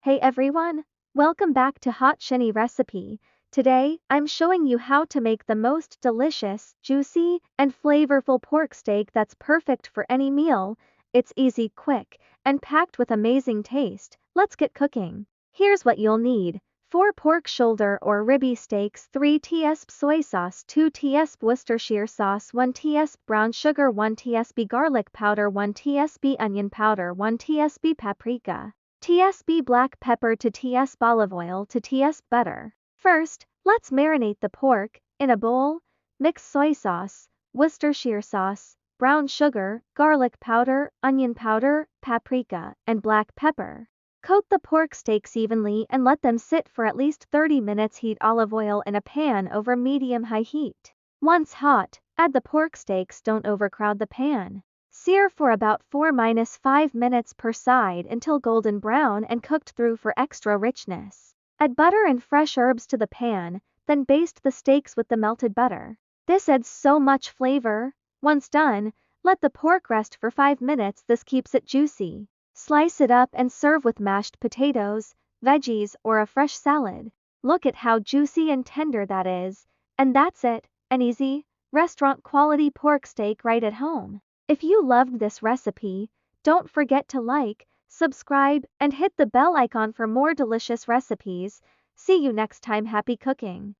Hey everyone, welcome back to Hot Shinny Recipe. Today, I'm showing you how to make the most delicious, juicy, and flavorful pork steak that's perfect for any meal. It's easy, quick, and packed with amazing taste. Let's get cooking. Here's what you'll need. 4 pork shoulder or ribeye steaks, 3 tsp soy sauce, 2 tsp Worcestershire sauce, 1 tsp brown sugar, 1 tsp garlic powder, 1 tsp onion powder, 1 tsp paprika. TSB black pepper to TSB olive oil to TSB butter. First, let's marinate the pork. In a bowl, mix soy sauce, Worcestershire sauce, brown sugar, garlic powder, onion powder, paprika, and black pepper. Coat the pork steaks evenly and let them sit for at least 30 minutes. Heat olive oil in a pan over medium-high heat. Once hot, add the pork steaks. Don't overcrowd the pan. Sear for about 4-5 minutes per side until golden brown and cooked through for extra richness. Add butter and fresh herbs to the pan, then baste the steaks with the melted butter. This adds so much flavor. Once done, let the pork rest for 5 minutes. This keeps it juicy. Slice it up and serve with mashed potatoes, veggies, or a fresh salad. Look at how juicy and tender that is. And that's it, an easy, restaurant-quality pork steak right at home. If you loved this recipe, don't forget to like, subscribe, and hit the bell icon for more delicious recipes. See you next time. Happy cooking!